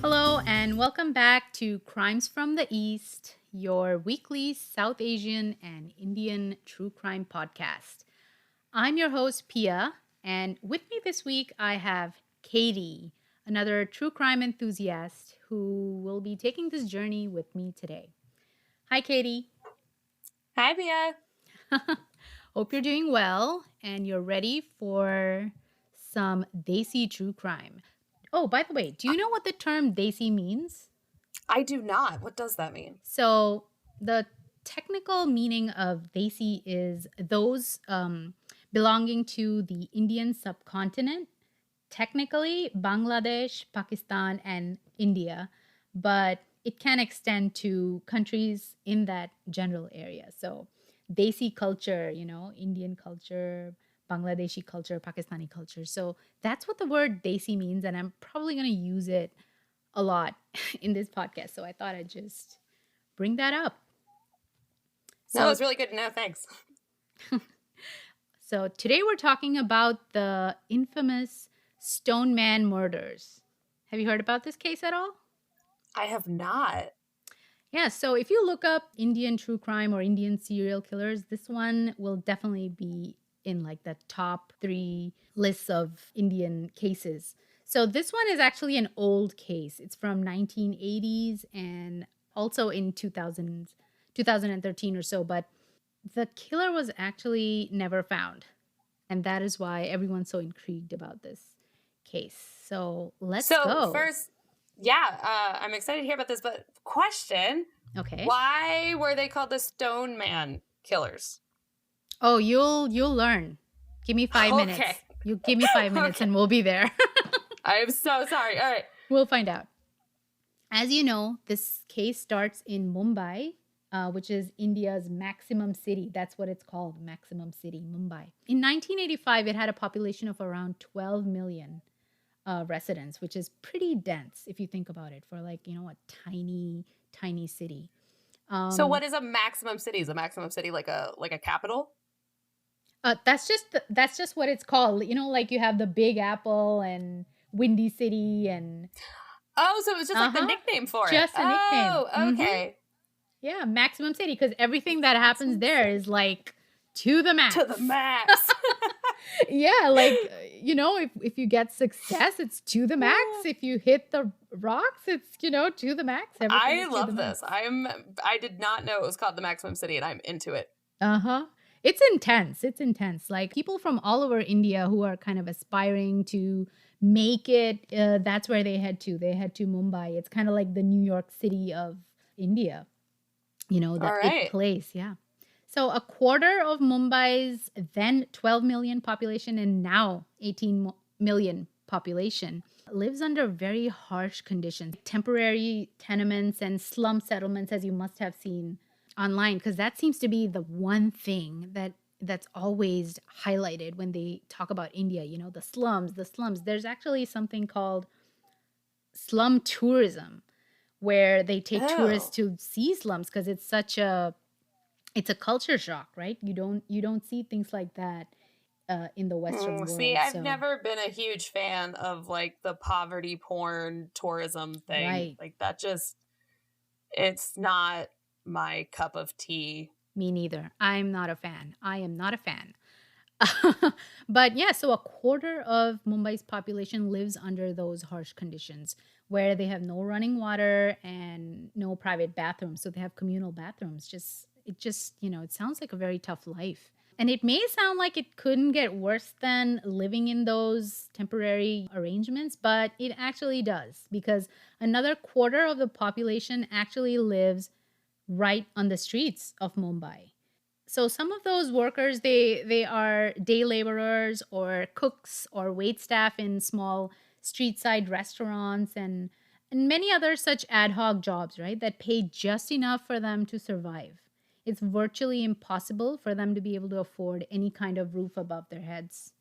Hello, and welcome back to Crimes from the East, your weekly South Asian and Indian true crime podcast. I'm your host, Pia, and with me this week I have Katie, another true crime enthusiast who will be taking this journey with me today. Hi, Katie. Hi, Pia. Hope you're doing well and you're ready for some Desi true crime. Oh, by the way, do you know what the term Desi means? I do not. What does that mean? So the technical meaning of Desi is those belonging to the Indian subcontinent, technically Bangladesh, Pakistan, and India, but it can extend to countries in that general area. So Desi culture, Indian culture, Bangladeshi culture, Pakistani culture. So that's what the word Desi means, and I'm probably going to use it a lot in this podcast. So I thought I'd just bring that up. No, it's really good to know. Thanks. So today we're talking about the infamous Stoneman murders. Have you heard about this case at all? I have not. Yeah, so if you look up Indian true crime or Indian serial killers, this one will definitely be in like the top 3 lists of Indian cases. So this one is actually an old case. It's from 1980s and also in 2013 or so, but the killer was actually never found. And that is why everyone's so intrigued about this case. So let's go. First, I'm excited to hear about this, but question. Okay. Why were they called the Stoneman killers? Oh, you'll learn. Give me 5 minutes. You give me 5 minutes and we'll be there. I am so sorry. All right. We'll find out. As you know, this case starts in Mumbai, which is India's maximum city. That's what it's called, maximum city, Mumbai. In 1985, it had a population of around 12 million residents, which is pretty dense if you think about it for a tiny, tiny city. So what is a maximum city? Is a maximum city like a capital? That's just what it's called. Like you have the Big Apple and Windy City and... Oh, so it was just like the nickname for it. Just a nickname. Oh, okay. Mm-hmm. Yeah, maximum city, because everything that happens there is like to the max. To the max. Yeah, like, if you get success, it's to the max. If you hit the rocks, it's, to the max. I love this. I did not know it was called the maximum city, and I'm into it. It's intense. It's intense. Like people from all over India who are kind of aspiring to make it, that's where they head to. They head to Mumbai. It's kind of like the New York City of India. The it place. Yeah. So a quarter of Mumbai's then 12 million population and now 18 million population lives under very harsh conditions. Temporary tenements and slum settlements, as you must have seen online, because that seems to be the one thing that's always highlighted when they talk about India, the slums. There's actually something called slum tourism, where they take tourists to see slums because it's a culture shock, right? You don't see things like that in the Western world. See, I've never been a huge fan of like the poverty porn tourism thing. Right. Like that it's not my cup of tea. Me neither. I am not a fan. But yeah, so a quarter of Mumbai's population lives under those harsh conditions where they have no running water and no private bathrooms. So they have communal bathrooms. It sounds like a very tough life. And it may sound like it couldn't get worse than living in those temporary arrangements, but it actually does, because another quarter of the population actually lives right on the streets of Mumbai. So some of those workers, they are day laborers or cooks or wait staff in small street side restaurants and many other such ad hoc jobs, right, that pay just enough for them to survive. It's virtually impossible for them to be able to afford any kind of roof above their heads.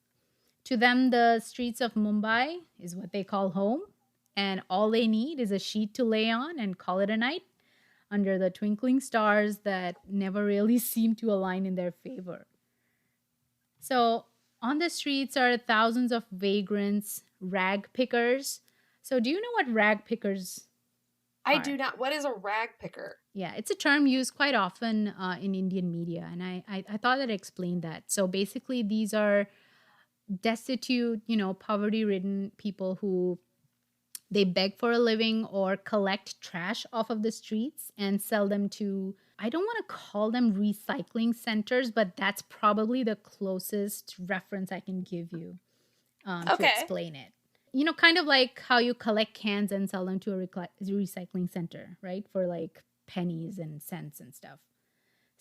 To them, the streets of Mumbai is what they call home, and all they need is a sheet to lay on and call it a night under the twinkling stars that never really seem to align in their favor. So on the streets are thousands of vagrants, rag pickers, So, do you know what rag pickers I are? do not. What is a rag picker? Yeah, it's a term used quite often in Indian media, and I thought that explained that. So basically, these are destitute, poverty-ridden people who they beg for a living or collect trash off of the streets and sell them to. I don't want to call them recycling centers, but that's probably the closest reference I can give you to Okay. explain it. Kind of like how you collect cans and sell them to a recycling center, right? For like pennies and cents and stuff.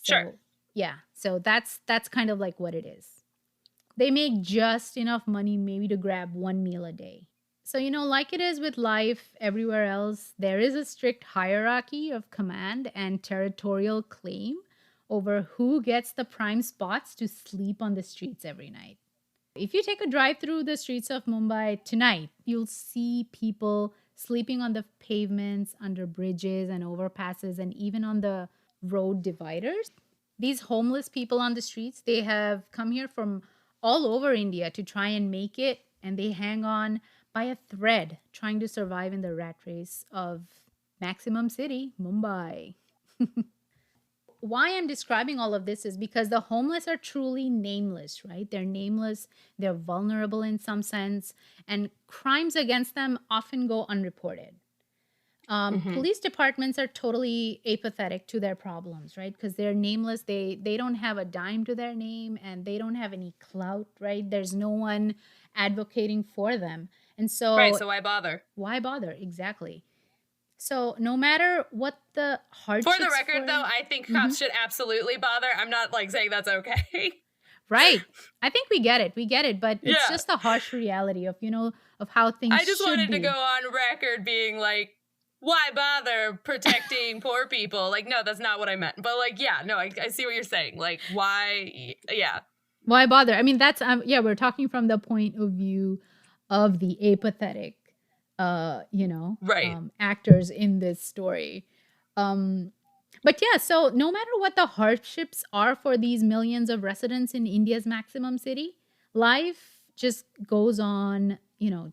Sure. So, yeah. So that's kind of like what it is. They make just enough money maybe to grab one meal a day. So, like it is with life everywhere else, there is a strict hierarchy of command and territorial claim over who gets the prime spots to sleep on the streets every night. If you take a drive through the streets of Mumbai tonight, you'll see people sleeping on the pavements, under bridges and overpasses, and even on the road dividers. These homeless people on the streets, they have come here from all over India to try and make it, and they hang on by a thread trying to survive in the rat race of maximum city, Mumbai. Why I'm describing all of this is because the homeless are truly nameless, right? They're nameless, they're vulnerable in some sense, and crimes against them often go unreported. Mm-hmm. Police departments are totally apathetic to their problems, right? Because they're nameless. They don't have a dime to their name, and they don't have any clout, right? There's no one advocating for them, and Right. so So why bother? why bother? Exactly. So no matter what the For the hardships record, for. though, I think Mhm. cops should absolutely bother. I'm not like saying that's okay. Right. I think we get it. We get it, but it's Yeah. just the harsh reality of, of how things I just should wanted to go be. on record being like, why bother protecting poor people? Like, no, that's not what I meant. But like, yeah, no, I see what you're saying. Like, why? Yeah. Why bother? I mean, that's yeah, we're talking from the point of view of the apathetic Right. actors in this story. Um but yeah, so no matter what the hardships are for these millions of residents in India's maximum city, life just goes on,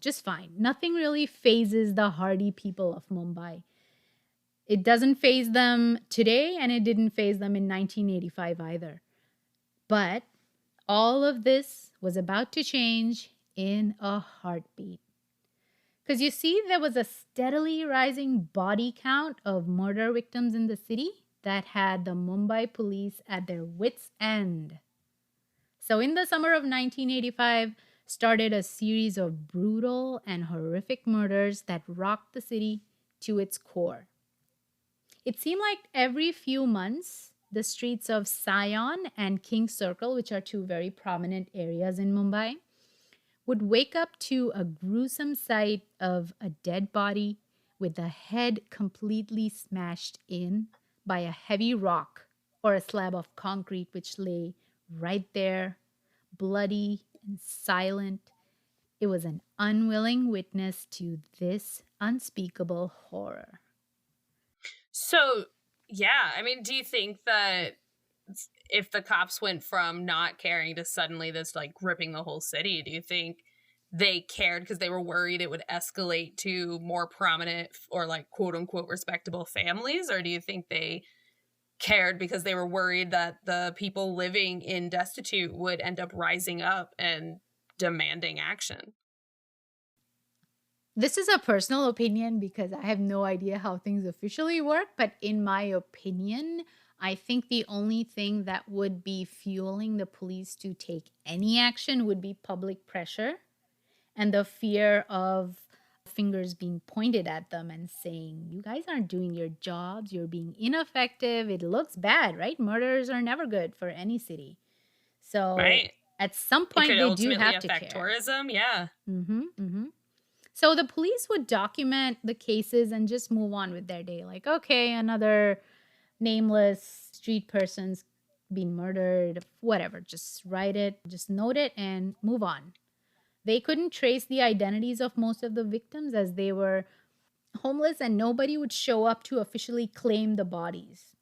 just fine. Nothing really phases the hardy people of Mumbai. It doesn't phase them today, and it didn't phase them in 1985 either. But all of this was about to change in a heartbeat. Because you see, there was a steadily rising body count of murder victims in the city that had the Mumbai police at their wits' end. So, in the summer of 1985, started a series of brutal and horrific murders that rocked the city to its core. It seemed like every few months, the streets of Sion and King Circle, which are two very prominent areas in Mumbai, would wake up to a gruesome sight of a dead body with the head completely smashed in by a heavy rock or a slab of concrete, which lay right there, bloody and silent. It was an unwilling witness to this unspeakable horror. So, yeah, I mean, do you think that if the cops went from not caring to suddenly this like gripping the whole city, do you think they cared because they were worried it would escalate to more prominent or like quote unquote respectable families? Or do you think they cared because they were worried that the people living in destitute would end up rising up and demanding action? This is a personal opinion because I have no idea how things officially work, but in my opinion, I think the only thing that would be fueling the police to take any action would be public pressure and the fear of fingers being pointed at them and saying, you guys aren't doing your jobs, you're being ineffective, it looks bad, right? Murders are never good for any city. So Right. at some It point, could they do ultimately have to affect care. tourism. Yeah. So the police would document the cases and just move on with their day. Like, okay, another nameless street person's been murdered, whatever. Just write it, just note it, and move on. They couldn't trace the identities of most of the victims as they were homeless and nobody would show up to officially claim the bodies.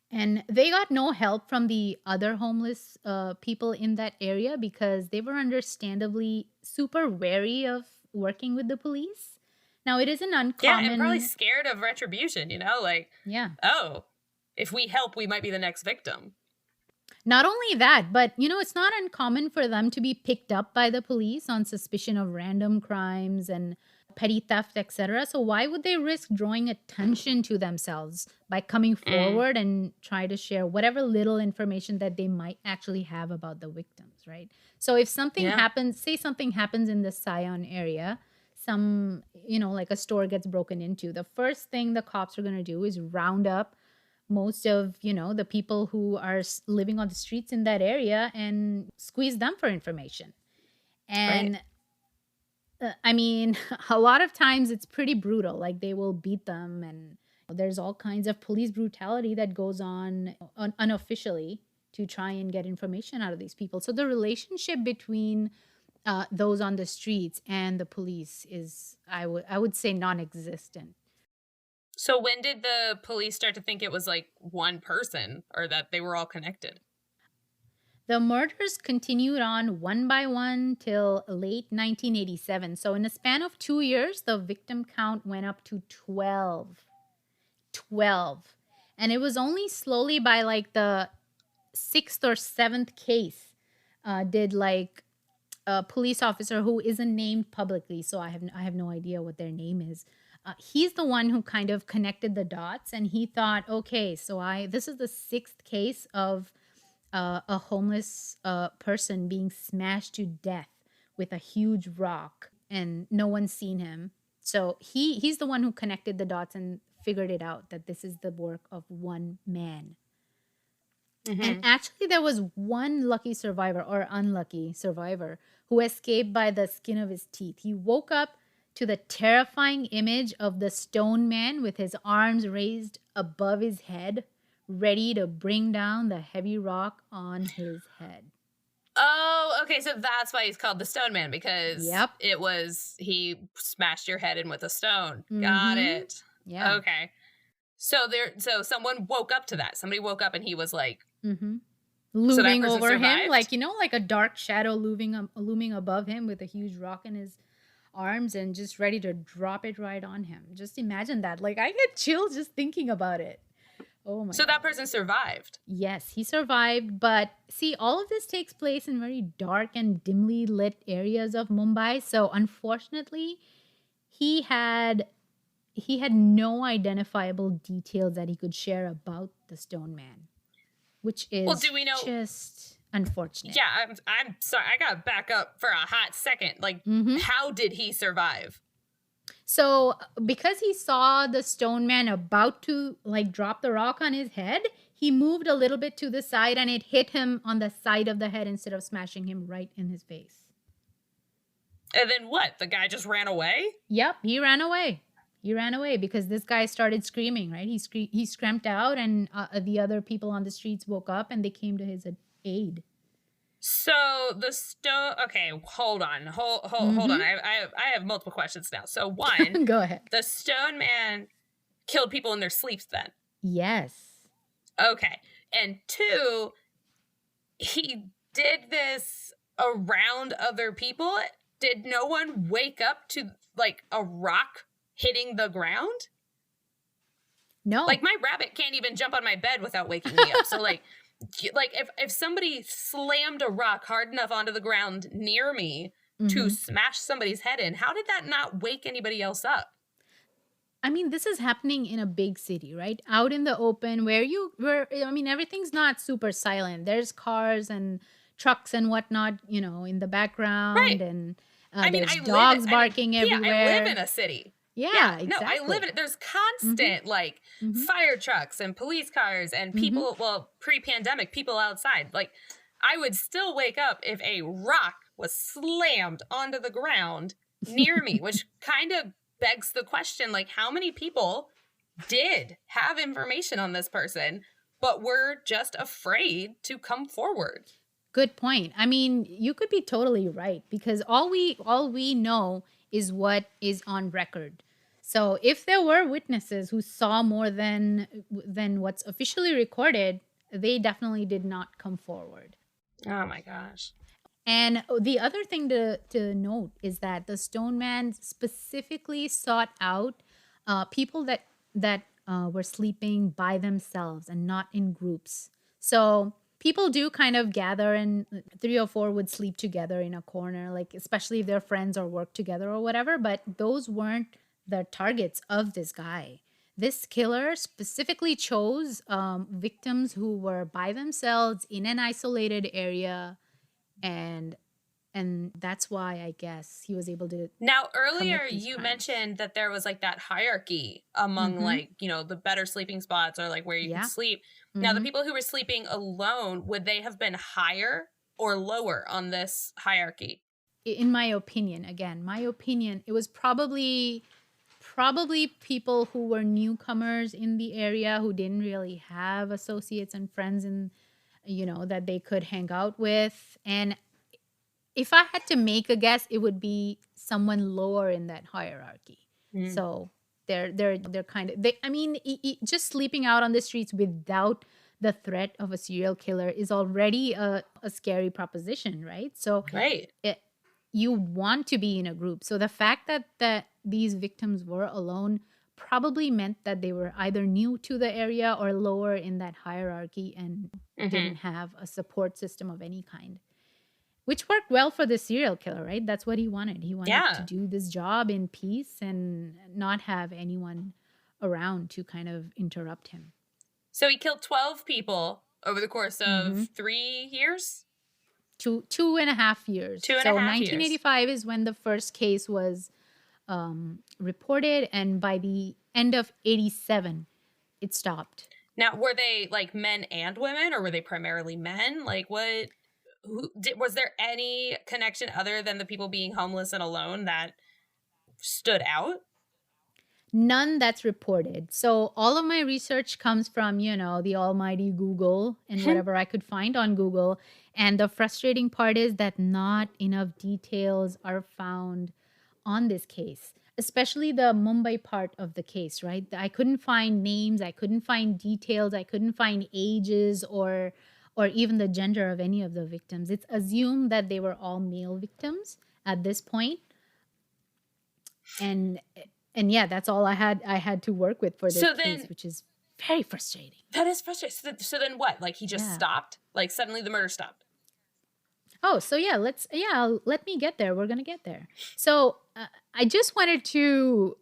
And they got no help from the other homeless people in that area because they were understandably super wary of working with the police. Now, it is an Yeah, and probably uncommon, scared of retribution, you know? Like, yeah. oh, if we help, we might be the next victim. Not only that, but it's not uncommon for them to be picked up by the police on suspicion of random crimes and petty theft, etc. So why would they risk drawing attention to themselves by coming Mm, forward and try to share whatever little information that they might actually have about the victims, right? So if something yeah. happens, say something happens in the Sion area, like a store gets broken into, the first thing the cops are going to do is round up most of the people who are living on the streets in that area and squeeze them for information. Right. And I mean, a lot of times it's pretty brutal. Like they will beat them, and there's all kinds of police brutality that goes on unofficially to try and get information out of these people. So the relationship between those on the streets and the police is, I would say, non-existent. So when did the police start to think it was like one person or that they were all connected? The murders continued on one by one till late 1987. So, in a span of 2 years, the victim count went up to 12. 12. And it was only slowly by like the sixth or seventh case did like a police officer who isn't named publicly, so I have no idea what their name is. He's the one who kind of connected the dots, and he thought, okay, so I this is the sixth case of a homeless person being smashed to death with a huge rock, and no one's seen him. So he's the one who connected the dots and figured it out that this is the work of one man. And Mm-hmm. actually, there was one lucky survivor or unlucky survivor who escaped by the skin of his teeth. He woke up to the terrifying image of the stone man with his arms raised above his head, ready to bring down the heavy rock on his head. Oh, okay. So that's why he's called the Stoneman, because Yep. he smashed your head in with a stone. Got Mm-hmm. it. Yeah. Okay. So someone woke up to that. Somebody woke up and he was like, Mm-hmm. so that Looming person over him, survived? like a dark shadow looming above him with a huge rock in his arms and just ready to drop it right on him. Just imagine that. Like I get chills just thinking about it. Oh my So that god. person survived. Yes, he survived, but see, all of this takes place in very dark and dimly lit areas of Mumbai. So unfortunately, he had he had no identifiable details that he could share about the stone man, which Well, is do we know? just unfortunate. Yeah, I'm sorry. I got to back up for a hot second. Like, Hmm. how did he survive? So, because he saw the stone man about to like drop the rock on his head, he moved a little bit to the side and it hit him on the side of the head instead of smashing him right in his face. And then what? The guy just ran away? Yep, he ran away. He ran away because this guy started screaming, right? He screamed out, and the other people on the streets woke up and they came to his aid. So the stone. Okay, hold on, hold on. Mm-hmm. I have multiple questions now. So one, Go ahead. the stone man killed people in their sleeps. Then Yes. okay, and two, he did this around other people. Did no one wake up to like a rock hitting the ground? No. Like my rabbit can't even jump on my bed without waking me up. So like if somebody slammed a rock hard enough onto the ground near me to Mm-hmm. smash somebody's head in, how did that not wake anybody else up? I mean, this is happening in a big city, right? Out in the open where I mean, everything's not super silent. There's cars and trucks and whatnot, in the background, Right. and I mean, there's dogs barking yeah, I live in everywhere. a city. Yeah, Yeah, no, I live exactly. in it. There's Mm-hmm. constant like Mm-hmm. fire trucks and police cars and Mm-hmm. people, well, pre-pandemic, people outside. Like I would still wake up if a rock was slammed onto the ground near me, which kind of begs the question, like how many people did have information on this person but were just afraid to come forward? Good point. I mean, you could be totally right because all we know is what is on record. So if there were witnesses who saw more than what's officially recorded, they definitely did not come forward. Oh my gosh. And the other thing to note is that the Stoneman specifically sought out people that were sleeping by themselves and not in groups. So people do kind of gather, and three or four would sleep together in a corner, like especially if they're friends or work together or whatever. But those weren't the targets of this guy. This killer specifically chose victims who were by themselves in an isolated area, and that's why I guess he was able to Now, earlier commit these you crimes. mentioned that there was like that hierarchy among Mm-hmm. like, the better sleeping spots or like where you could Yeah. sleep. Now, the Mm-hmm. people who were sleeping alone, would they have been higher or lower on this hierarchy? In my opinion, again, my opinion, it was probably people who were newcomers in the area who didn't really have associates and friends in that they could hang out with. And if I had to make a guess, it would be someone lower in that hierarchy. Mm. So they're kind of I mean, just sleeping out on the streets without the threat of a serial killer is already a scary proposition, right? So Right. it, you want to be in a group. So the fact that these victims were alone probably meant that they were either new to the area or lower in that hierarchy and Mm-hmm. didn't have a support system of any kind, which worked well for the serial killer, right? That's what he wanted. He wanted to Yeah. do this job in peace and not have anyone around to kind of interrupt him. So he killed 12 people over the course Hmm. of 3 years? 2.5 years. Two and a So half years. 1985 is when the first case was reported, and by the end of 87, it stopped. Now, were they like men and women, or were they primarily men? Like, was there any connection other than the people being homeless and alone that stood out? None that's reported. So all of my research comes from, the almighty Google and whatever I could find on Google. And the frustrating part is that not enough details are found on this case, especially the Mumbai part of the case, right? I couldn't find names, I couldn't find details, I couldn't find ages or even the gender of any of the victims. It's assumed that they were all male victims at this point. And yeah, that's all I had to work with for this So case, then, which is very frustrating. that is frustrating. So then what? Like, he just Yeah. stopped? Like, suddenly the murder stopped? Oh, so yeah, let me get there. We're gonna get there. So I just wanted to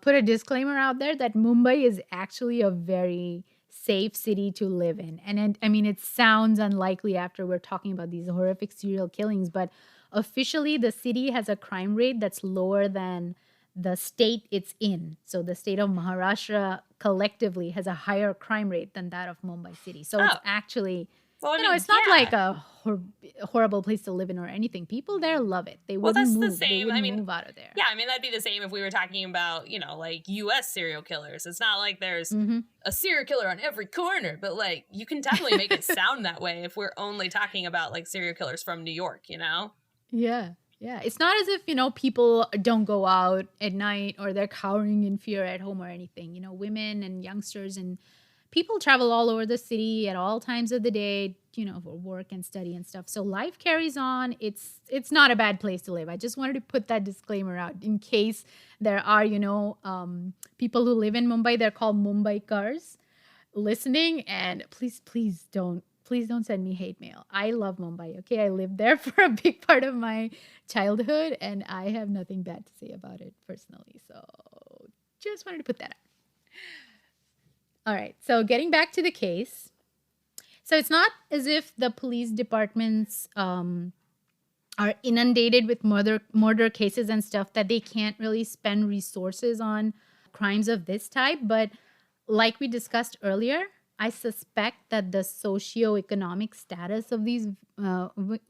put a disclaimer out there that Mumbai is actually a very safe city to live in, and I mean, it sounds unlikely after we're talking about these horrific serial killings, but officially, the city has a crime rate that's lower than the state it's in. So the state of Maharashtra collectively has a higher crime rate than that of Mumbai city. So it's Oh, actually, well, I mean, it's not like yeah. a horrible place to live in or anything. People there love it. They Well, wouldn't that's the move. They same. I wouldn't mean, move out of there. yeah, I mean, that'd be the same if we were talking about, like US serial killers. It's not like there's Hmm. a serial killer on every corner, but like, you can definitely make it sound that way if we're only talking about like serial killers from New York? Yeah. Yeah. It's not as if, people don't go out at night or they're cowering in fear at home or anything. Women and youngsters and people travel all over the city at all times of the day, for work and study and stuff. So life carries on. It's not a bad place to live. I just wanted to put that disclaimer out in case there are, people who live in Mumbai. They're called Mumbai cars listening, and please don't send me hate mail. I love Mumbai. Okay, I lived there for a big part of my childhood, and I have nothing bad to say about it personally. So just wanted to put that out. All right. So getting back to the case. So it's not as if the police departments are inundated with murder cases and stuff that they can't really spend resources on crimes of this type. But like we discussed earlier, I suspect that the socioeconomic status of these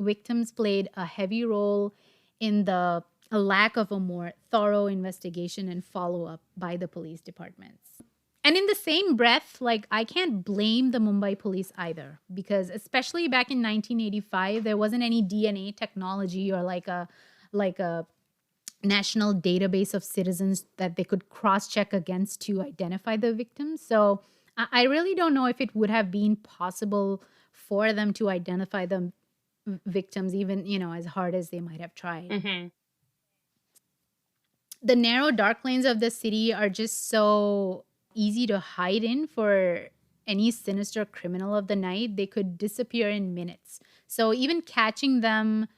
victims played a heavy role in the a lack of a more thorough investigation and follow up by the police departments. And in the same breath, like, I can't blame the Mumbai police either, because especially back in 1985, there wasn't any DNA technology or like a national database of citizens that they could cross check against to identify the victims. So I really don't know if it would have been possible for them to identify the victims, even, as hard as they might have tried. Mm-hmm. The narrow, dark lanes of the city are just so easy to hide in for any sinister criminal of the night. They could disappear in minutes. So even catching them,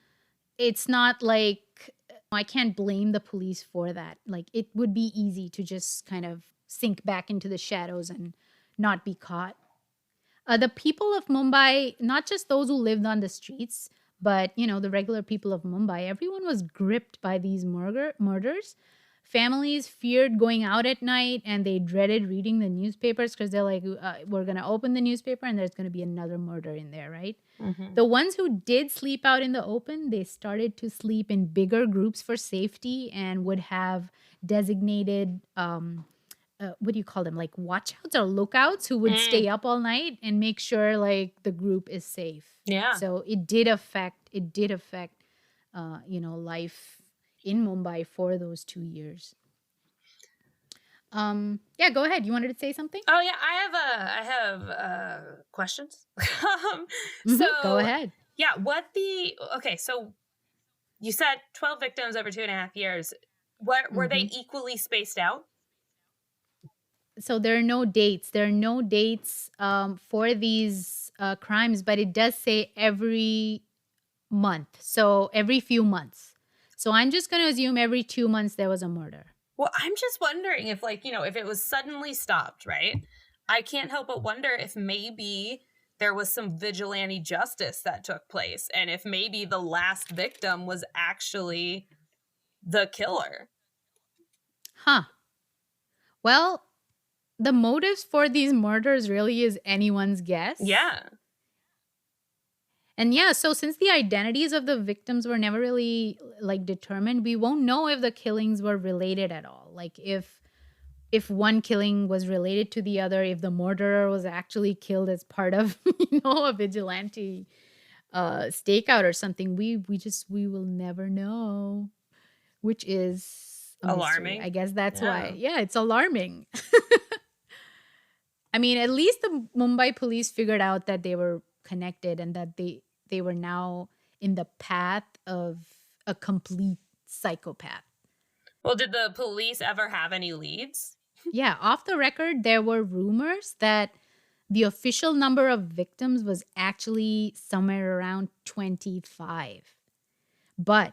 it's not like I can't blame the police for that. Like, it would be easy to just kind of sink back into the shadows and not be caught. The people of Mumbai, not just those who lived on the streets, but the regular people of Mumbai, everyone was gripped by these murders. Families feared going out at night, and they dreaded reading the newspapers because they're like, we're going to open the newspaper and there's going to be another murder in there, right? Mm-hmm. The ones who did sleep out in the open, they started to sleep in bigger groups for safety and would have designated what do you call them, like watchouts or lookouts, who would stay up all night and make sure like the group is safe. Yeah. So it did affect life in Mumbai for those 2 years. Yeah, go ahead. You wanted to say something? Oh yeah, I have questions. So go ahead. Yeah, so you said 12 victims over 2.5 years. Were they equally spaced out? So there are no dates. There are no dates for these crimes, but it does say every month. So every few months. So I'm just going to assume every 2 months there was a murder. Well, I'm just wondering if, if it was suddenly stopped, right? I can't help but wonder if maybe there was some vigilante justice that took place, and if maybe the last victim was actually the killer. Huh. Well, the motives for these murders really is anyone's guess. Yeah. And yeah, so since the identities of the victims were never really determined, we won't know if the killings were related at all. Like if one killing was related to the other, if the murderer was actually killed as part of a vigilante stakeout or something, we will never know, which is alarming. I guess that's why. Yeah, it's alarming. I mean, at least the Mumbai police figured out that they were connected and that they were now in the path of a complete psychopath. Well, did the police ever have any leads? Yeah, off the record, there were rumors that the official number of victims was actually somewhere around 25. But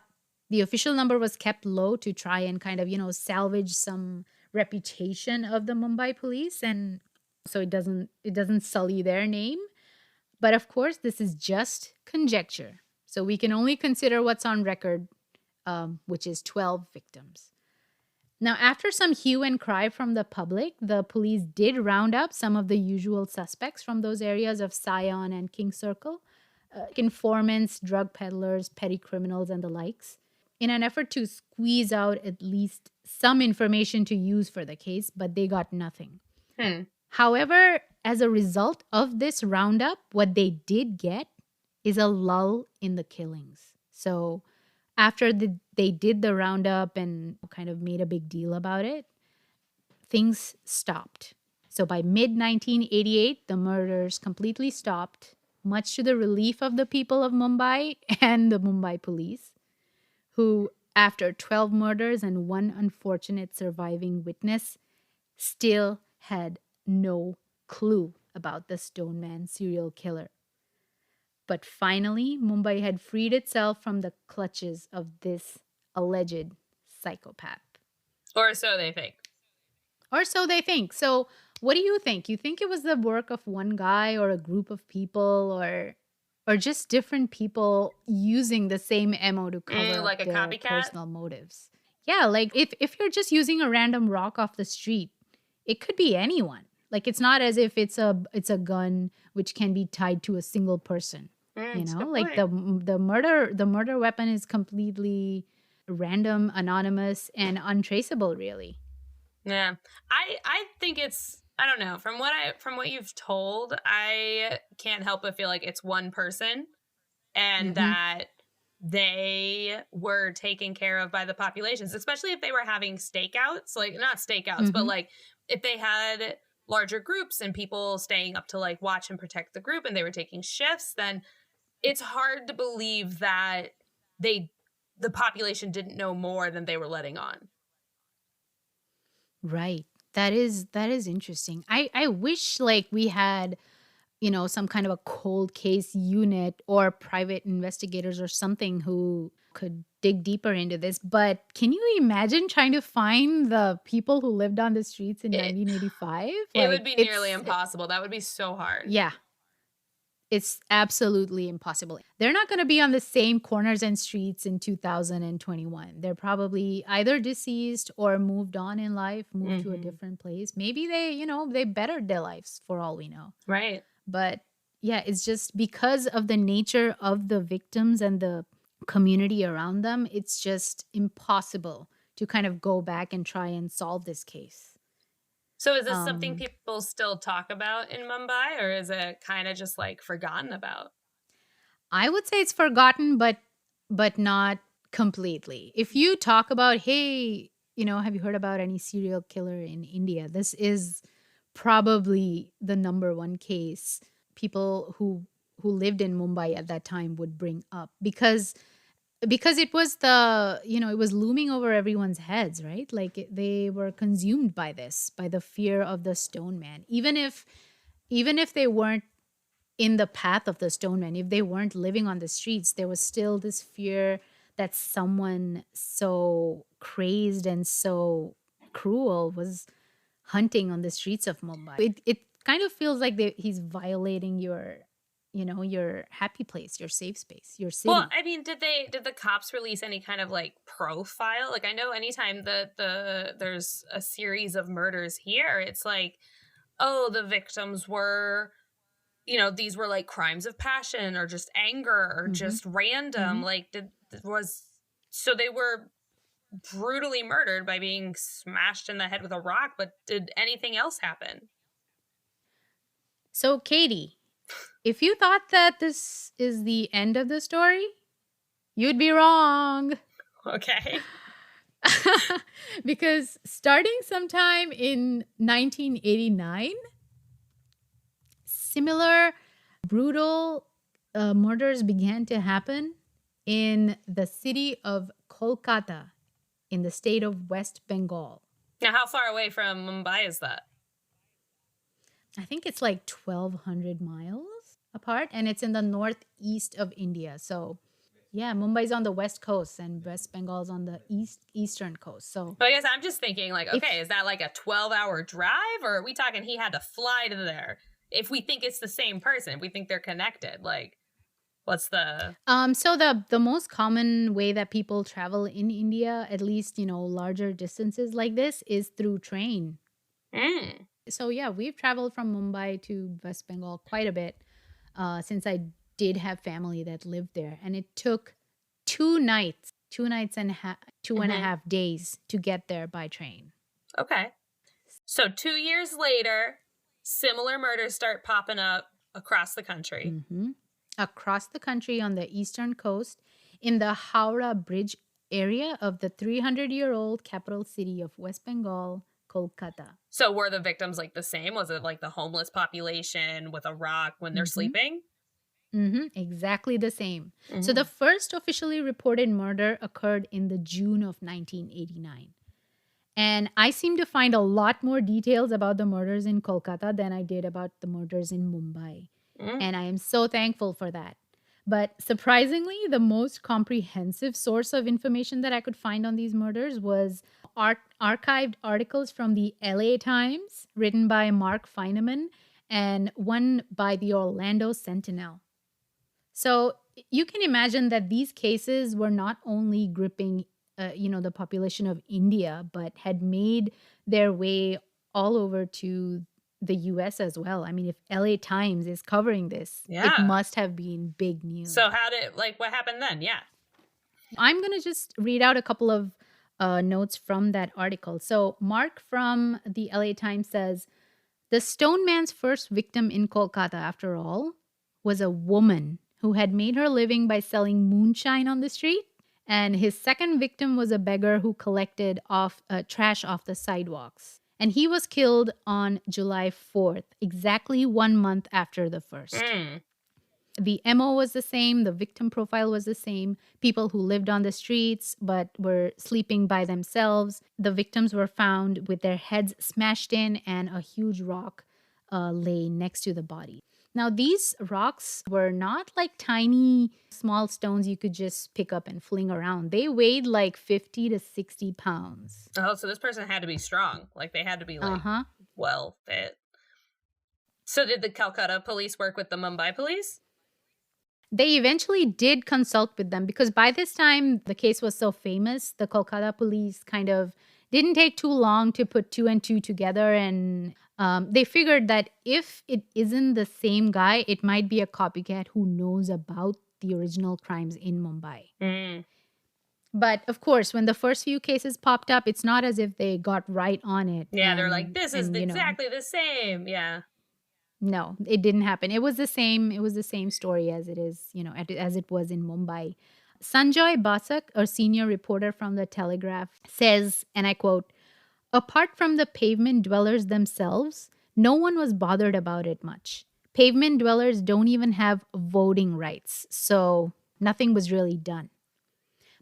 the official number was kept low to try and kind of, salvage some reputation of the Mumbai police, and so it doesn't sully their name. But of course, this is just conjecture. So we can only consider what's on record, which is 12 victims. Now, after some hue and cry from the public, the police did round up some of the usual suspects from those areas of Sion and King Circle, informants, drug peddlers, petty criminals, and the likes, in an effort to squeeze out at least some information to use for the case, but they got nothing. However, as a result of this roundup, what they did get is a lull in the killings. So after they did the roundup and kind of made a big deal about it, things stopped. So by mid-1988, the murders completely stopped, much to the relief of the people of Mumbai and the Mumbai police, who, after 12 murders and one unfortunate surviving witness, still had no clue about the Stoneman serial killer. But finally, Mumbai had freed itself from the clutches of this alleged psychopath. Or so they think. So what do you think? You think it was the work of one guy or a group of people, or just different people using the same MO to cover like up a their copycat? personal motives? Yeah, like if you're just using a random rock off the street, it could be anyone. Like, it's not as if it's a gun which can be tied to a single person. Like the murder weapon is completely random, anonymous, and untraceable, really. Yeah. I think it's, I don't know, from what you've told, I can't help but feel like it's one person, and that they were taken care of by the populations, especially if they were having stakeouts, like not stakeouts, but like if they had larger groups and people staying up to like watch and protect the group and they were taking shifts, then it's hard to believe that the population didn't know more than they were letting on. Right. That is interesting. I wish like we had, some kind of a cold case unit or private investigators or something who could dig deeper into this. But can you imagine trying to find the people who lived on the streets in It 1985? it would Like be nearly impossible. That would be so hard. yeah, it's absolutely impossible. They're not going to be on the same corners and streets in 2021. They're probably either deceased or moved on in life, moved to a Mhm. different place. Maybe they bettered their lives for all we know. Right. But yeah, it's just because of the nature of the victims and the community around them, it's just impossible to kind of go back and try and solve this case. So is this something Um, people still talk about in Mumbai, or is it kind of just like forgotten about? I would say it's forgotten, but not completely. If you talk about, hey, have you heard about any serial killer in India? This is probably the number one case people who lived in Mumbai at that time would bring up because it was it was looming over everyone's heads, right? Like they were consumed by this, by the fear of the Stoneman. Even if they weren't in the path of the Stoneman, if they weren't living on the streets, there was still this fear that someone so crazed and so cruel was hunting on the streets of Mumbai. It kind of feels like he's violating your happy place, your safe space, your Well, city. I mean, did the cops release any kind of like profile? Like I know anytime that there's a series of murders here, it's like, oh, the victims were, these were like crimes of passion or just anger or Hmm. just random. Hmm. Like was so they were brutally murdered by being smashed in the head with a rock, but did anything else happen? So, Katie, if you thought that this is the end of the story, you'd be wrong. Okay. Because starting sometime in 1989, similar brutal murders began to happen in the city of Kolkata in the state of West Bengal. Now, how far away from Mumbai is that? I think it's like 1,200 miles apart, and it's in the northeast of India. So, yeah, Mumbai's on the west coast, and West Bengal's on the eastern coast. So, But I guess I'm just thinking, like, okay, if is that like a 12-hour drive, or are we talking he had to fly to there? If we think it's the same person, if we think they're connected, like, what's the? so the most common way that people travel in India, at least larger distances like this, is through train. Mm. So yeah, we've traveled from Mumbai to West Bengal quite a bit since I did have family that lived there, and it took 2 nights and 2.5 days to get there by train. Okay. So 2 years later, similar murders start popping up across the country. Hmm. Across the country on the eastern coast, in the Howrah Bridge area of the 300-year-old capital city of West Bengal, Kolkata. So were the victims like the same? Was it like the homeless population with a rock when they're Hmm. sleeping? Exactly the same. So Mm-hmm. the first officially reported murder occurred in the June of 1989. And I seem to find a lot more details about the murders in Kolkata than I did about the murders in Mumbai. Mm. And I am so thankful for that. But surprisingly, the most comprehensive source of information that I could find on these murders was archived articles from the LA Times, written by Mark Feineman, and one by the Orlando Sentinel. So you can imagine that these cases were not only gripping, the population of India, but had made their way all over to the U.S. as well. I mean, if LA Times is covering this, it Yeah. must have been big news. So what happened then? Yeah. I'm going to just read out a couple of notes from that article. So Mark from the LA Times says, the Stoneman's first victim in Kolkata, after all, was a woman who had made her living by selling moonshine on the street. And his second victim was a beggar who collected trash off the sidewalks. And he was killed on July 4th, exactly 1 month after the first. Mm. The MO was the same, the victim profile was the same. People who lived on the streets but were sleeping by themselves. The victims were found with their heads smashed in and a huge rock lay next to the body. Now, these rocks were not like tiny, small stones you could just pick up and fling around. They weighed like 50 to 60 pounds. Oh, so this person had to be strong. Like, they had to be, like, well fit. So did the Calcutta police work with the Mumbai police? They eventually did consult with them because by this time the case was so famous, the Kolkata police kind of didn't take too long to put two and two together. And they figured that if it isn't the same guy, it might be a copycat who knows about the original crimes in Mumbai. Mm. But of course, when the first few cases popped up, it's not as if they got right on it. Yeah, they're like, this is exactly the same. Yeah. No, it didn't happen. It was the same. It was the same story as it is, as it was in Mumbai. Sanjoy Basak, a senior reporter from the Telegraph, says, and I quote, "Apart from the pavement dwellers themselves, no one was bothered about it much. Pavement dwellers don't even have voting rights, so nothing was really done."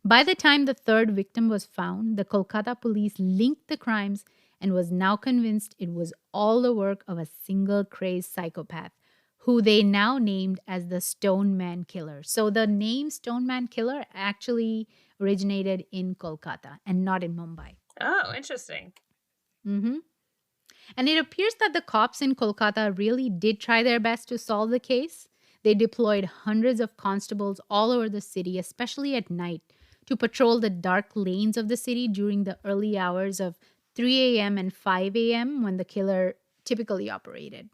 By the time the third victim was found, the Kolkata police linked the crimes and was now convinced it was all the work of a single crazed psychopath, who they now named as the Stoneman Killer. So the name Stoneman Killer actually originated in Kolkata and not in Mumbai. Oh, interesting. Mm-hmm. And it appears that the cops in Kolkata really did try their best to solve the case. They deployed hundreds of constables all over the city, especially at night, to patrol the dark lanes of the city during the early hours of 3 a.m. and 5 a.m. when the killer typically operated.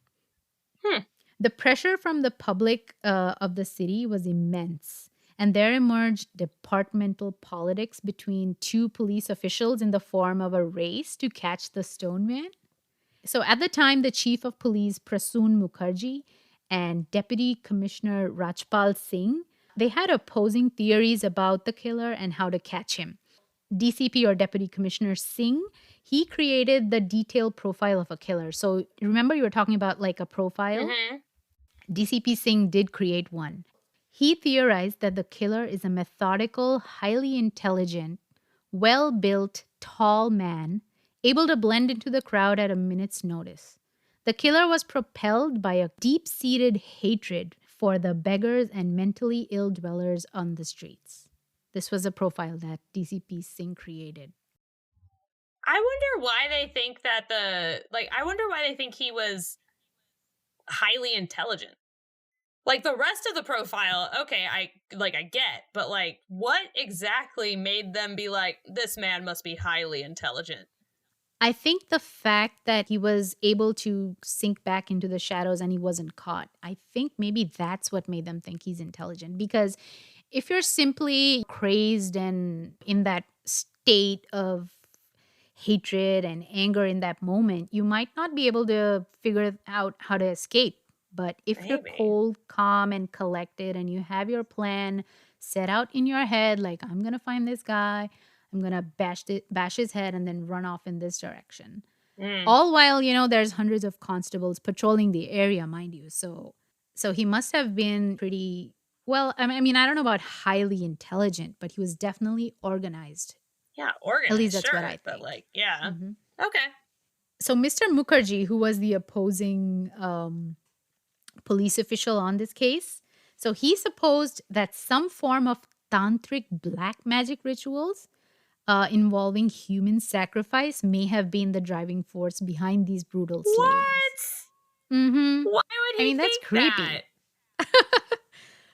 The pressure from the public of the city was immense, and there emerged departmental politics between two police officials in the form of a race to catch the Stoneman. So at the time, the chief of police, Prasoon Mukherjee, and Deputy Commissioner Rajpal Singh, they had opposing theories about the killer and how to catch him. DCP, or Deputy Commissioner Singh, he created the detailed profile of a killer. So remember you were talking about like a profile? Mm-hmm. DCP Singh did create one. He theorized that the killer is a methodical, highly intelligent, well-built, tall man, able to blend into the crowd at a minute's notice. The killer was propelled by a deep-seated hatred for the beggars and mentally ill dwellers on the streets. This was a profile that DCP Singh created. I wonder why they think that I wonder why they think he was highly intelligent. Like, the rest of the profile, okay, I get, but like, what exactly made them be like, this man must be highly intelligent? I think the fact that he was able to sink back into the shadows and he wasn't caught, I think maybe that's what made them think he's intelligent. Because if you're simply crazed and in that state of hatred and anger in that moment, you might not be able to figure out how to escape. But if you're cold, calm, and collected, and you have your plan set out in your head, like, I'm going to find this guy, I'm going to bash his head and then run off in this direction. All while, there's hundreds of constables patrolling the area, mind you. So he must have been pretty, well, I mean, I don't know about highly intelligent, but he was definitely organized. Yeah, organized. At least that's sure, what I think. But yeah. Mm-hmm. Okay. So Mr. Mukherjee, who was the opposing police official on this case, so he supposed that some form of tantric black magic rituals involving human sacrifice may have been the driving force behind these brutal slayings. What? Mm-hmm. Why would he think that's creepy. That?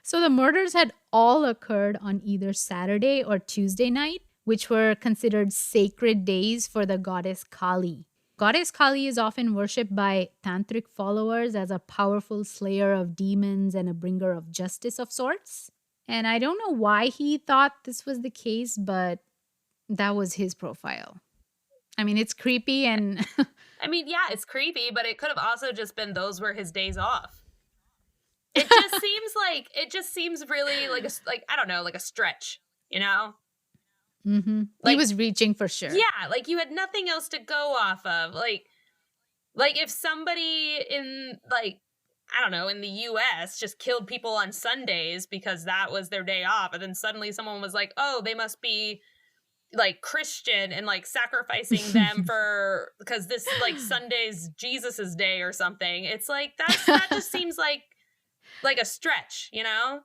So the murders had all occurred on either Saturday or Tuesday night, which were considered sacred days for the goddess Kali. Goddess Kali is often worshipped by tantric followers as a powerful slayer of demons and a bringer of justice of sorts. And I don't know why he thought this was the case, but that was his profile. I mean, it's creepy and... I mean, yeah, it's creepy, but it could have also just been those were his days off. It just seems really like I don't know, like a stretch, Mm-hmm. He was reaching for sure. Yeah, like you had nothing else to go off of. Like if somebody in I don't know, in the US just killed people on Sundays because that was their day off. And then suddenly someone was like, oh, they must be like Christian and like sacrificing them for because this like Sunday's Jesus's day or something. It's like that just seems like a stretch, you know?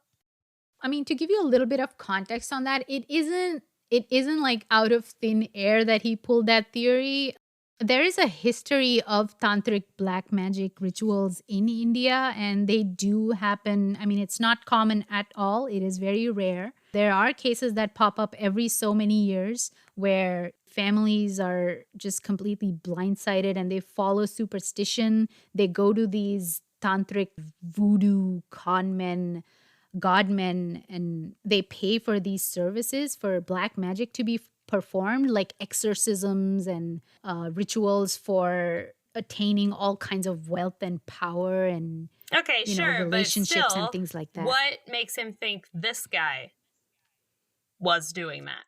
I mean, to give you a little bit of context on that, it isn't like out of thin air that he pulled that theory. There is a history of tantric black magic rituals in India, and they do happen. I mean, it's not common at all. It is very rare. There are cases that pop up every so many years where families are just completely blindsided and they follow superstition. They go to these tantric voodoo con men, godmen, and they pay for these services for black magic to be performed, like exorcisms and rituals for attaining all kinds of wealth and power and Okay, sure, but relationships and still, things like that. what makes him think this guy was doing that?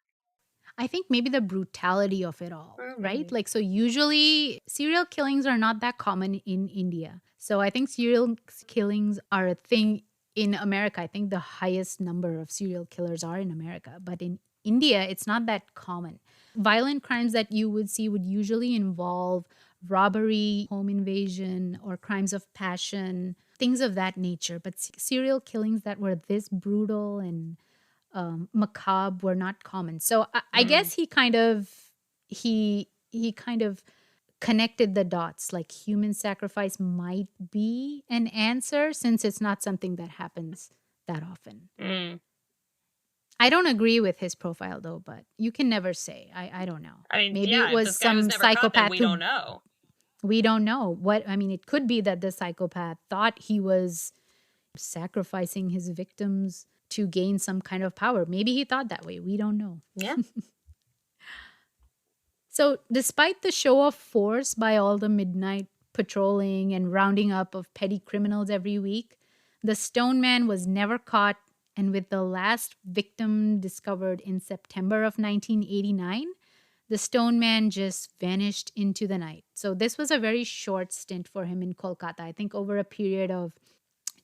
I think maybe the brutality of it all, right? Maybe. Like, so usually serial killings are not that common in India. So I think serial killings are a thing in America. I think the highest number of serial killers are in America. But in India, it's not that common. Violent crimes that you would see would usually involve robbery, home invasion, or crimes of passion, things of that nature. But serial killings that were this brutal and macabre were not common. So I guess he kind of connected the dots, like human sacrifice might be an answer since it's not something that happens that often. I don't agree with his profile though, but you can never say. I don't know. I mean, maybe yeah, it was this guy some was never caught, then psychopath we who don't know. we don't know. It could be that the psychopath thought he was sacrificing his victims to gain some kind of power. Maybe he thought that way. We don't know. Yeah. So, despite the show of force by all the midnight patrolling and rounding up of petty criminals every week, the Stoneman was never caught. And with the last victim discovered in September of 1989, the Stoneman just vanished into the night. So, this was a very short stint for him in Kolkata. I think over a period of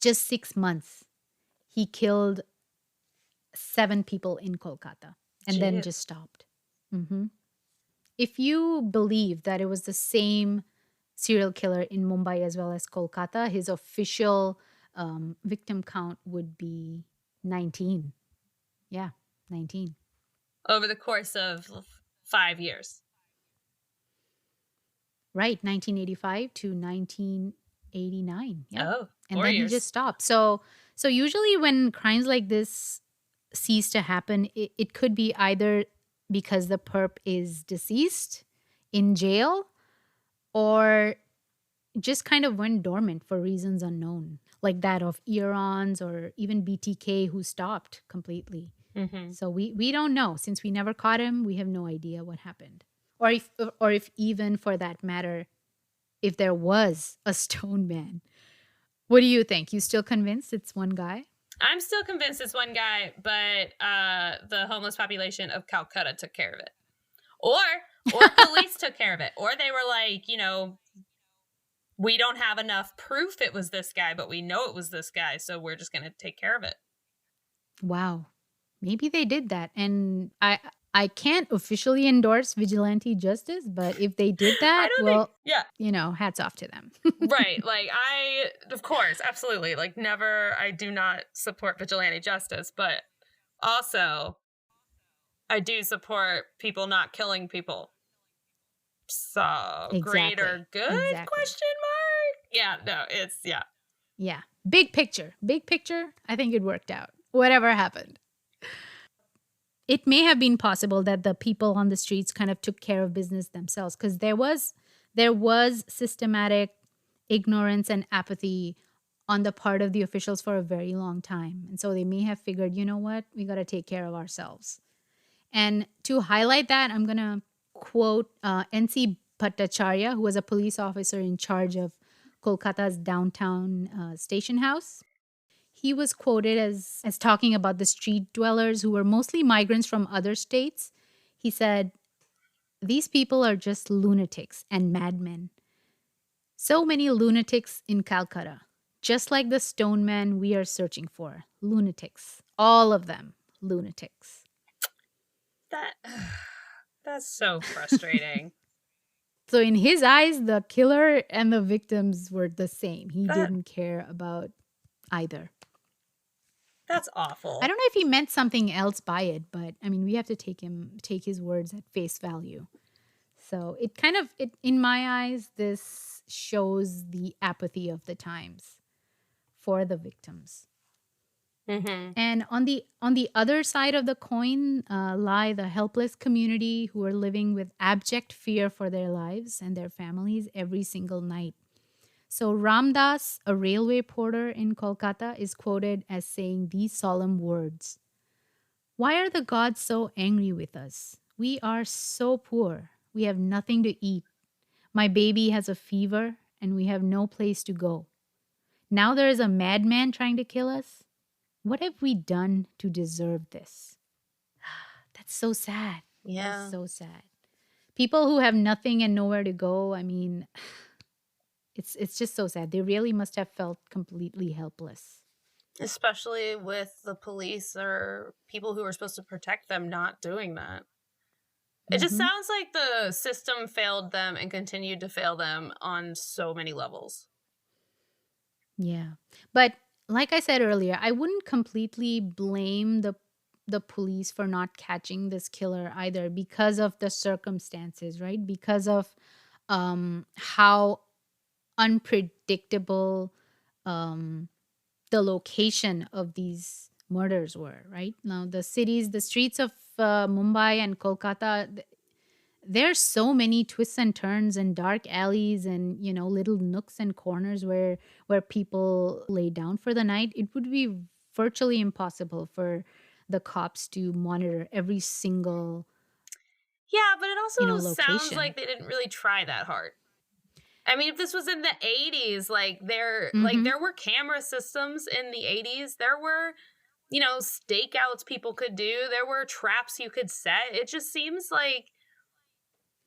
just 6 months, he killed 7 people in Kolkata and then just stopped. If you believe that it was the same serial killer in Mumbai as well as Kolkata, his official victim count would be 19. Yeah, 19. Over the course of 5 years. Right, 1985 to 1989. Yeah. Oh, and then years. He just stopped. So usually when crimes like this cease to happen, it could be either because the perp is deceased, in jail, or just kind of went dormant for reasons unknown, like that of Irons or even BTK, who stopped completely. So we don't know. Since we never caught him, we have no idea what happened. Or if even for that matter, if there was a Stoneman. What do you think? You still convinced it's one guy? I'm still convinced it's one guy, but the homeless population of Calcutta took care of it. Or police took care of it. Or they were like, we don't have enough proof it was this guy, but we know it was this guy, so we're just going to take care of it. Wow. Maybe they did that. And I can't officially endorse vigilante justice, but if they did that, hats off to them. Right. Like, of course, absolutely. Like, never, I do not support vigilante justice, but also I do support people not killing people. So, greater good? Question mark? Yeah, no, Yeah. Big picture. I think it worked out. Whatever happened. It may have been possible that the people on the streets kind of took care of business themselves, because there was systematic ignorance and apathy on the part of the officials for a very long time. And so they may have figured, you know what, we got to take care of ourselves. And to highlight that, I'm going to quote N.C. Bhattacharya, who was a police officer in charge of Kolkata's downtown station house. He was quoted as talking about the street dwellers who were mostly migrants from other states. He said, "These people are just lunatics and madmen. So many lunatics in Calcutta. Just like the Stoneman we are searching for. Lunatics. All of them. Lunatics. That that's so frustrating. So in his eyes, the killer and the victims were the same. He That didn't care about either. that's I awful. don't know if he meant something else by it, but I mean, we have to take his words at face value. So it kind of it in my eyes, this shows the apathy of the times for the victims. Mm-hmm. And on the other side of the coin lie the helpless community who are living with abject fear for their lives and their families every single night. So Ramdas, a railway porter in Kolkata, is quoted as saying these solemn words: "Why are the gods so angry with us? We are so poor. We have nothing to eat. My baby has a fever, and we have no place to go. Now there is a madman trying to kill us. What have we done to deserve this?" That's so sad. That is Yeah. so sad. People who have nothing and nowhere to go, I mean, it's just so sad. They really must have felt completely helpless. Especially with the police or people who are supposed to protect them not doing that. It just Hmm. sounds like the system failed them and continued to fail them on so many levels. Yeah. But like I said earlier, I wouldn't completely blame the police for not catching this killer either because of the circumstances, right? Because of how unpredictable um the location of these murders were, right? Now the streets of Mumbai and Kolkata, there's so many twists and turns and dark alleys and little nooks and corners where people lay down for the night. It would be virtually impossible for the cops to monitor every single Yeah, but it also sounds location. like they didn't really try that hard. I mean, if this was in the 80s, Hmm. there were camera systems in the 80s. There were, stakeouts people could do. There were traps you could set. It just seems like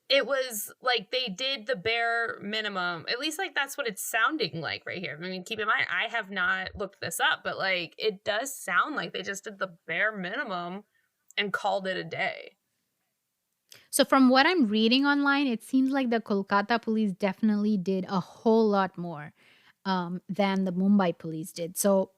it was like they did the bare minimum. At least like that's what it's sounding like right here. I mean, keep in mind I have not looked this up, but like it does sound like they just did the bare minimum and called it a day. So from what I'm reading online, it seems like the Kolkata police definitely did a whole lot more than the Mumbai police did. So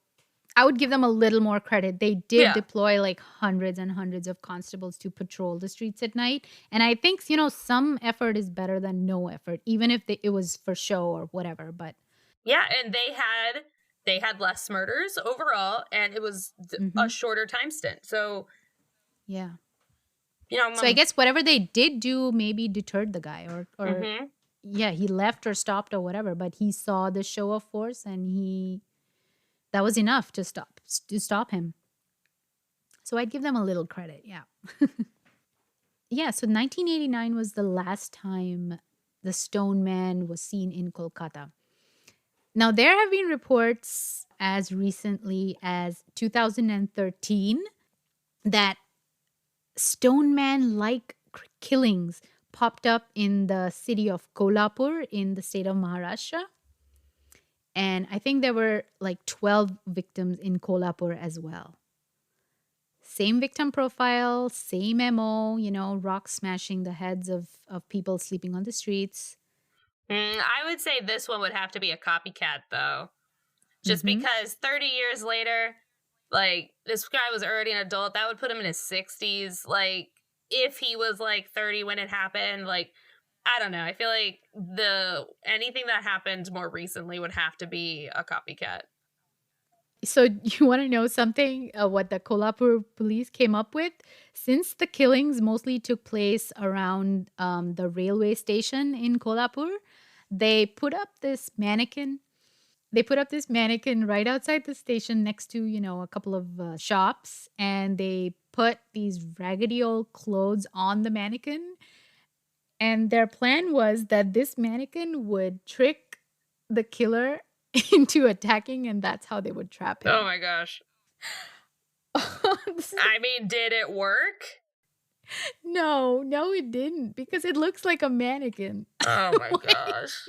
I would give them a little more credit. They did Yeah. deploy like hundreds and hundreds of constables to patrol the streets at night. And I think, some effort is better than no effort, even if it was for show or whatever. But Yeah, and they had less murders overall and it was a mhm, shorter time stint. So, yeah. you know, So I guess whatever they did do maybe deterred the guy or mhm. yeah, he left or stopped or whatever, but he saw the show of force and that was enough to stop him. So I'd give them a little credit. Yeah. Yeah, so 1989 was the last time the Stoneman was seen in Kolkata. Now, there have been reports as recently as 2013 that Stoneman like killings popped up in the city of Kolhapur in the state of Maharashtra. And I think there were like 12 victims in Kolhapur as well. Same victim profile, same MO, rock smashing the heads of people sleeping on the streets. I would say this one would have to be a copycat though. Just Hmm. because 30 years later, like this guy was already an adult, that would put him in his 60s. Like if he was like 30 when it happened, like I don't know. I feel like the anything that happened more recently would have to be a copycat. So, you want to know something? What the Kolhapur police came up with? Since the killings mostly took place around the railway station in Kolhapur, they put up this mannequin. They put up this mannequin right outside the station next to, a couple of shops, and they put these raggedy old clothes on the mannequin. And their plan was that this mannequin would trick the killer into attacking, and that's how they would trap Oh him. my gosh. This is- I mean, did it work? no, no, it didn't because it looks like a mannequin. Oh my Wait, gosh.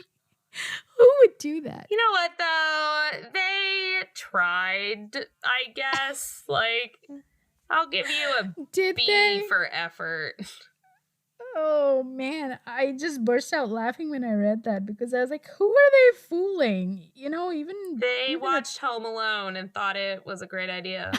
Who would do that? You know what, though? They tried, I guess. Like, I'll give you a Did B they? for effort. Oh man, I just burst out laughing when I read that because I was like, who are they fooling? You know, They even watched Home Alone and thought it was a great idea.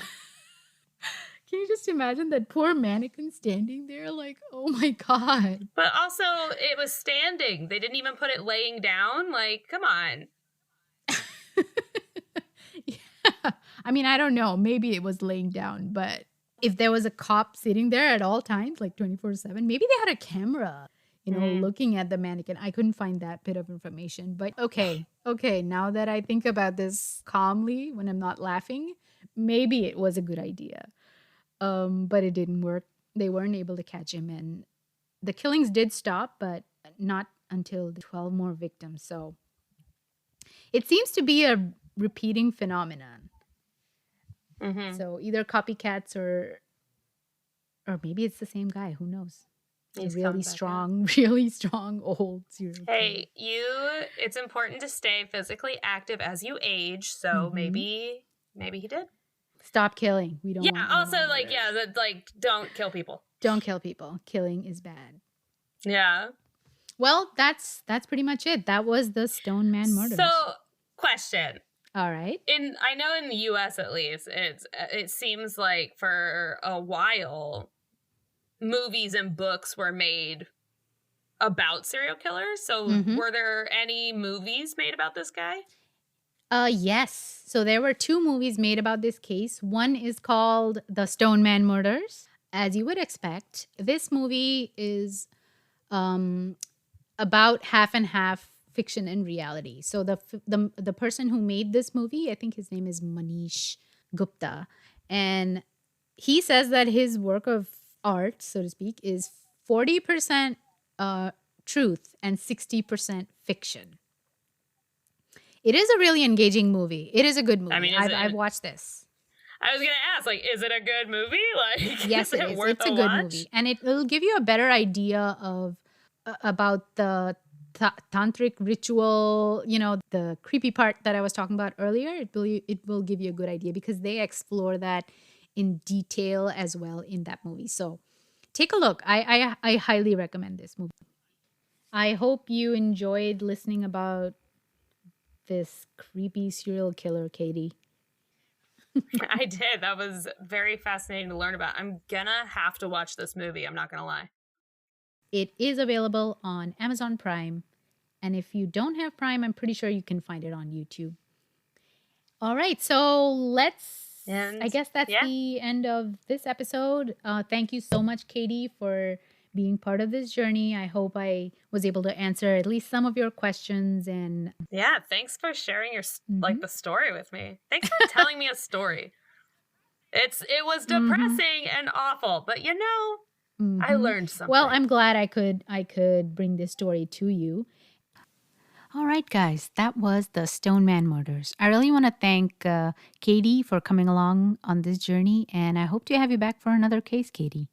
can you just imagine that poor mannequin standing there like, oh my God. But also, it was standing. They didn't even put it laying down. Like, come on. Yeah. I mean, I don't know. Maybe it was laying down, but if there was a cop sitting there at all times, like 24/7, maybe they had a camera, looking at the mannequin. I couldn't find that bit of information, but okay. Now that I think about this calmly when I'm not laughing, maybe it was a good idea. But it didn't work. They weren't able to catch him, and the killings did stop, but not until the 12 more victims. So it seems to be a repeating phenomenon. Mm-hmm. So either copycats or maybe it's the same guy. Who knows? He's really strong old serial killer. Hey, it's important to stay physically active as you age. So maybe he did. Stop killing. We don't. Yeah. Also, don't kill people. Don't kill people. Killing is bad. Yeah. Well, that's pretty much it. That was the Stoneman murders. So, question. All right. I know in the U.S. at least, it seems like for a while, movies and books were made about serial killers. So, were there any movies made about this guy? Yes. So there were 2 movies made about this case. One is called The Stoneman Murders. As you would expect, this movie is about half and half fiction and reality. So the person who made this movie, I think his name is Manish Gupta, and he says that his work of art, so to speak, is 40% truth and 60% fiction. It is a really engaging movie. It is a good movie. I mean, I've watched this. I was going to ask, like, is it a good movie? Like, yes, it is. It's a good movie. And it will give you a better idea of about the tantric ritual, the creepy part that I was talking about earlier. It will give you a good idea because they explore that in detail as well in that movie. So take a look. I highly recommend this movie. I hope you enjoyed listening about this creepy serial killer, Katie. I did. That was very fascinating to learn about. I'm gonna have to watch this movie. I'm not gonna lie. It is available on Amazon Prime. And if you don't have Prime, I'm pretty sure you can find it on YouTube. All right. So I guess that's the end of this episode. Thank you so much, Katie, for being part of this journey. I hope I was able to answer at least some of your questions. And yeah, thanks for sharing your the story with me. Thanks for telling me a story. It was depressing and awful, but I learned something. Well, I'm glad I could bring this story to you. All right, guys, that was the Stoneman murders. I really want to thank Katie for coming along on this journey, and I hope to have you back for another case, Katie.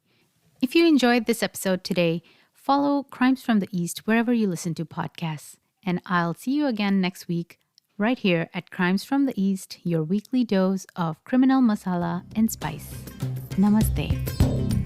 If you enjoyed this episode today, follow Crimes from the East wherever you listen to podcasts. And I'll see you again next week, right here at Crimes from the East, your weekly dose of criminal masala and spice. Namaste.